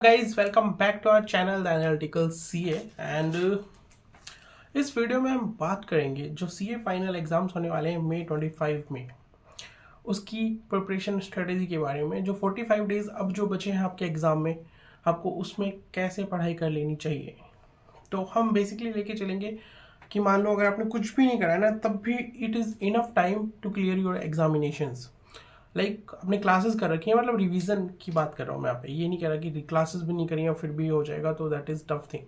Guys welcome back to our channel the analytical CA एंड इस video में हम बात करेंगे जो सीए फाइनल एग्जाम्स होने वाले हैं मई 25 में उसकी प्रिपरेशन स्ट्रेटेजी के बारे में। जो 45 डेज अब जो बचे हैं आपके एग्ज़ाम में, आपको उसमें कैसे पढ़ाई कर लेनी चाहिए। तो हम बेसिकली लेके चलेंगे कि मान लो अगर आपने कुछ भी नहीं करा है ना, तब भी it is enough time to clear your examinations. आपने क्लासेस कर रखी है, मतलब रिवीजन की बात कर रहा हूँ मैं यहाँ पे। ये नहीं कह रहा कि क्लासेस भी नहीं करी है फिर भी हो जाएगा, तो दैट इज़ टफ थिंग।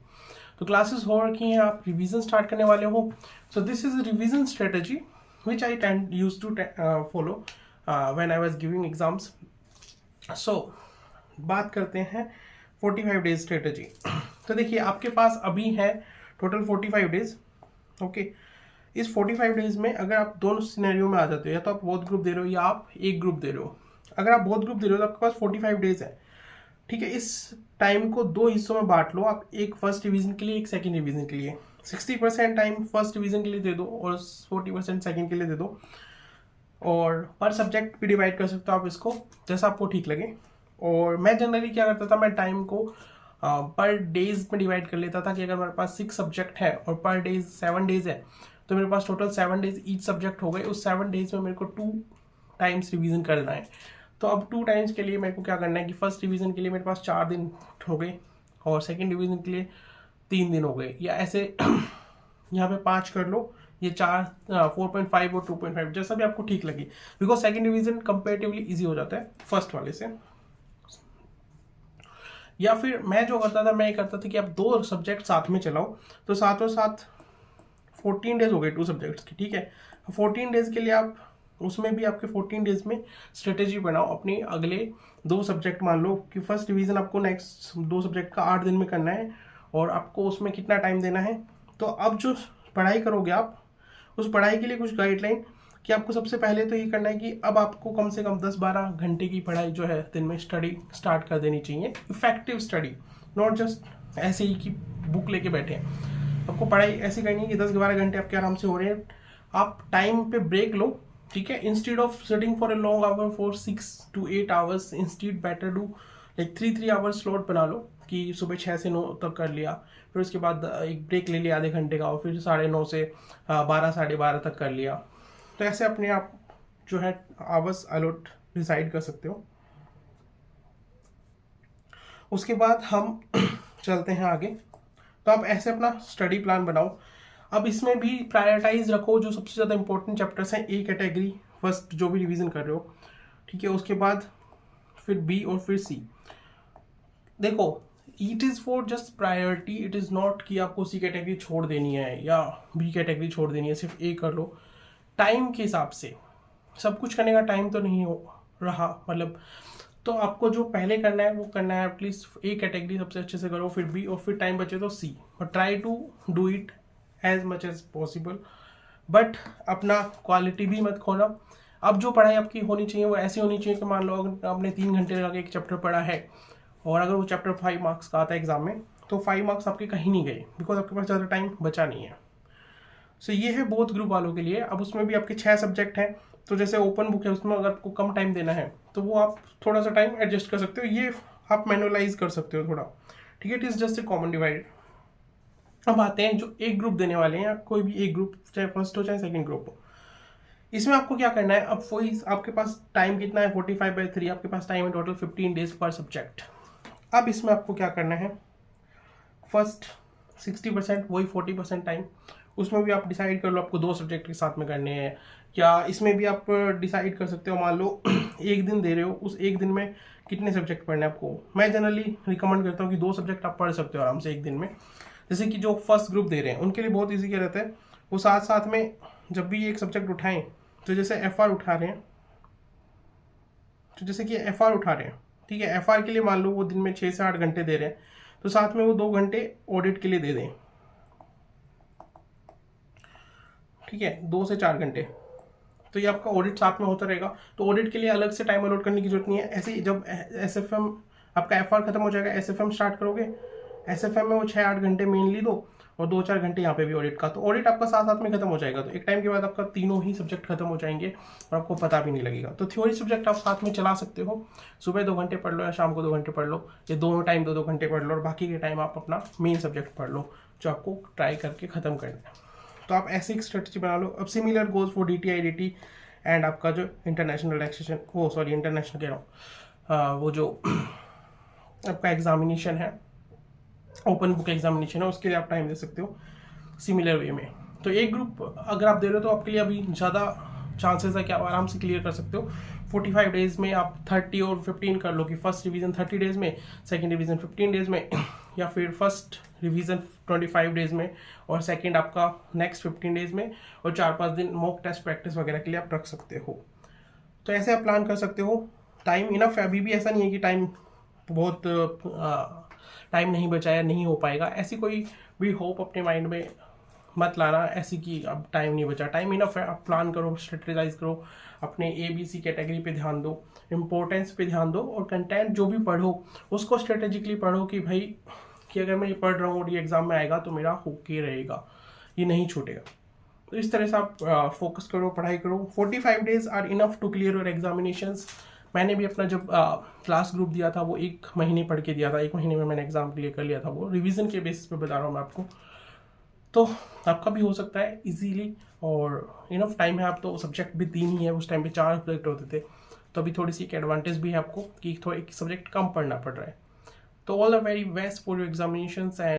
तो क्लासेस हो रखी हैं, आप रिवीजन स्टार्ट करने वाले हो। So this is revision strategy which I use to follow when I was giving exams. सो बात करते हैं 45 डेज स्ट्रेटजी। तो देखिए आपके पास अभी है टोटल 45 डेज। ओके, इस 45 डेज में अगर आप दोनों सिनेरियो में आ जाते हो, या तो आप बोथ ग्रुप दे रहे हो या आप एक ग्रुप दे रहे हो। अगर आप बोथ ग्रुप दे रहे हो तो आपके पास 45 डेज है। ठीक है, इस टाइम को दो हिस्सों में बांट लो आप, एक फर्स्ट रिवीजन के लिए, एक सेकंड रिवीजन के लिए। 60% टाइम फर्स्ट रिवीजन के लिए दे दो और 40% सेकंड के लिए दे दो। और पर सब्जेक्ट भी डिवाइड कर सकते हो आप इसको, जैसा आपको ठीक लगे। और मैं जनरली क्या करता था, मैं टाइम को पर डेज में डिवाइड कर लेता था कि अगर मेरे पास 6 सब्जेक्ट है और पर डेज 7 डेज है, तो मेरे पास टोटल 7 डेज ईच सब्जेक्ट हो गए। उस 7 डेज में मेरे को 2 टाइम्स रिवीजन करना है। तो अब 2 टाइम्स के लिए मेरे को क्या करना है कि फर्स्ट रिवीजन के लिए मेरे पास 4 दिन हो गए और सेकंड रिवीजन के लिए 3 दिन हो गए, या ऐसे यहाँ पे 5 कर लो, ये 4.5 और 2.5 जैसा भी आपको ठीक लगे, because second revision comparatively easy हो जाता है फर्स्ट वाले से। या फिर मैं जो करता था, मैं ये करता था कि आप 2 सब्जेक्ट साथ में चलाओ, तो साथों साथ 14 डेज हो गए 2 सब्जेक्ट्स की। ठीक है, 14 डेज के लिए आप उसमें भी आपके 14 डेज में स्ट्रेटेजी बनाओ अपनी अगले 2 सब्जेक्ट। मान लो कि फर्स्ट रिवीजन आपको नेक्स्ट 2 सब्जेक्ट का 8 दिन में करना है और आपको उसमें कितना टाइम देना है। तो अब जो पढ़ाई करोगे आप, उस पढ़ाई के लिए कुछ गाइडलाइन कि आपको सबसे पहले तो ये करना है कि अब आपको कम से कम 10-12 घंटे की पढ़ाई जो है दिन में स्टडी स्टार्ट कर देनी चाहिए। इफेक्टिव स्टडी, नॉट जस्ट ऐसे ही कि बुक लेके बैठे हैं। आपको पढ़ाई ऐसी करनी है कि 10-12 घंटे आपके आराम से हो रहे हैं। आप टाइम पे ब्रेक लो। ठीक है, instead of sitting for a long hour for 6 to 8 hours, instead better do like 3 hours slot बना लो कि सुबह 6 से 9 तक कर लिया, फिर उसके बाद एक ब्रेक ले लिया आधे घंटे का, और फिर 9:30 से 12 12:30 तक कर लिया। तो ऐसे अपने आप जो है आवर्स अलॉट डिसाइड कर सकते हो। उसके बाद हम चलते हैं आगे। तो आप ऐसे अपना स्टडी प्लान बनाओ। अब इसमें भी प्रायोरिटाइज रखो जो सबसे ज़्यादा इंपॉर्टेंट चैप्टर्स हैं, ए कैटेगरी फर्स्ट जो भी रिवीजन कर रहे हो। ठीक है, उसके बाद फिर बी और फिर सी। देखो, it is for just priority, it is not कि आपको सी कैटेगरी छोड़ देनी है या बी कैटेगरी छोड़ देनी है, सिर्फ ए कर लो। टाइम के हिसाब से सब कुछ करने का टाइम तो नहीं हो रहा, मतलब तो आपको जो पहले करना है वो करना है। एटलीस्ट ए कैटेगरी सबसे अच्छे से करो, फिर बी, और फिर टाइम बचे तो सी। और try to do it as much as possible, but अपना क्वालिटी भी मत खोना। अब जो पढ़ाई आपकी होनी चाहिए वो ऐसी होनी चाहिए कि मान लो अगर आपने 3 घंटे लगा के एक चैप्टर पढ़ा है और अगर वो चैप्टर 5 मार्क्स का आता है एग्जाम में, तो 5 मार्क्स आपके कहीं नहीं गए, बिकॉज आपके पास ज़्यादा टाइम बचा नहीं है। सो ये है बोथ ग्रुप वालों के लिए। अब उसमें भी आपके 6 सब्जेक्ट हैं, तो जैसे ओपन बुक है उसमें अगर आपको कम टाइम देना है तो वो आप थोड़ा सा टाइम एडजस्ट कर सकते हो, ये आप मैनुअलाइज कर सकते हो थोड़ा। ठीक है, it is just a common divide. अब आते हैं जो एक ग्रुप देने वाले हैं, या कोई भी एक ग्रुप, चाहे फर्स्ट हो चाहे सेकंड ग्रुप हो। इसमें आपको क्या करना है, अब वही आपके पास टाइम कितना है, 45/3 आपके पास टाइम है टोटल 15 डेज पर सब्जेक्ट। अब इसमें आपको क्या करना है, फर्स्ट 60% वही 40% टाइम, उसमें भी आप डिसाइड कर लो आपको 2 सब्जेक्ट के साथ में करने हैं, या इसमें भी आप डिसाइड कर सकते हो। मान लो एक दिन दे रहे हो, उस एक दिन में कितने सब्जेक्ट पढ़ने हैं आपको। मैं जनरली रिकमेंड करता हूँ कि 2 सब्जेक्ट आप पढ़ सकते हो आराम से एक दिन में। जैसे कि जो फर्स्ट ग्रुप दे रहे हैं उनके लिए बहुत ईजी क्या रहता है, वो साथ साथ में जब भी एक सब्जेक्ट उठाएं, तो जैसे FR उठा रहे हैं, तो जैसे कि FR उठा रहे हैं, ठीक है, FR के लिए मान लो वो दिन में 6 से 8 घंटे दे रहे हैं, तो साथ में वो 2 घंटे ऑडिट के लिए दे दें। ठीक है, 2 से 4 घंटे, तो ये आपका ऑडिट साथ में होता रहेगा। तो ऑडिट के लिए अलग से टाइम अलॉट करने की जरूरत नहीं है। ऐसे ही जब SFM आपका FR खत्म हो जाएगा, SFM स्टार्ट करोगे, SFM में वो 6-8 घंटे मेनली दो, और 2-4 घंटे यहाँ पे भी ऑडिट का। तो ऑडिट आपका साथ साथ में खत्म हो जाएगा, तो एक टाइम के बाद आपका तीनों ही सब्जेक्ट खत्म हो जाएंगे और आपको पता भी नहीं लगेगा। तो थ्योरी सब्जेक्ट आप साथ में चला सकते हो, सुबह 2 घंटे पढ़ लो या शाम को 2 घंटे पढ़ लो, ये दोनों टाइम 2-2 घंटे पढ़ लो और बाकी के टाइम आप अपना मेन सब्जेक्ट पढ़ लो जो आपको ट्राई करके ख़त्म करना है। तो आप ऐसी एक स्ट्रेटजी बना लो। अब similar goes for DTI DT and आपका जो इंटरनेशनल टैक्सेशन, वो सॉरी इंटरनेशनल कह रहा हूँ, वो जो आपका एग्जामिनेशन है, ओपन बुक एग्जामिनेशन है, उसके लिए आप टाइम दे सकते हो सिमिलर वे में। तो एक ग्रुप अगर आप दे रहे हो तो आपके लिए अभी ज़्यादा चांसेस है कि आप आराम से क्लियर कर सकते हो। 45 डेज में आप 30 और 15 कर लो कि फर्स्ट रिवीजन 30 डेज में, सेकंड रिवीजन 15 डेज में, या फिर फर्स्ट रिवीजन 25 डेज में और सेकंड आपका नेक्स्ट 15 डेज में, और 4-5 दिन मॉक टेस्ट प्रैक्टिस वगैरह के लिए आप रख सकते हो। तो ऐसे आप प्लान कर सकते हो। टाइम इनफ है, अभी भी ऐसा नहीं है कि टाइम बहुत टाइम नहीं बचा या नहीं हो पाएगा, ऐसी कोई भी होप अपने माइंड में मत लाना ऐसी कि अब टाइम नहीं बचा। टाइम इनफ है, आप प्लान करो, स्ट्रेटेजाइज करो, अपने ABC कैटेगरी पे ध्यान दो, इम्पोर्टेंस पे ध्यान दो, और कंटेंट जो भी पढ़ो उसको स्ट्रेटेजिकली पढ़ो कि भाई कि अगर मैं ये पढ़ रहा हूँ और ये एग्जाम में आएगा तो मेरा होके रहेगा, ये नहीं छूटेगा। तो इस तरह से आप फोकस करो, पढ़ाई करो। 45 days are enough to clear your examinations. मैंने भी अपना जब क्लास ग्रुप दिया था वो 1 महीने पढ़ के दिया था, 1 महीने में मैंने एग्जाम क्लियर कर लिया था, वो रिवीजन के बेसिस पे बता रहा हूँ मैं आपको। तो आपका भी हो सकता है इजीली, और इनफ टाइम है। आप तो सब्जेक्ट भी 3 ही है, उस टाइम पे 4 सब्जेक्ट होते थे, तो अभी थोड़ी सी एक एडवांटेज भी है आपको कि थोड़ा एक सब्जेक्ट कम पढ़ना पड़ रहा है। तो all the very best for your examinations and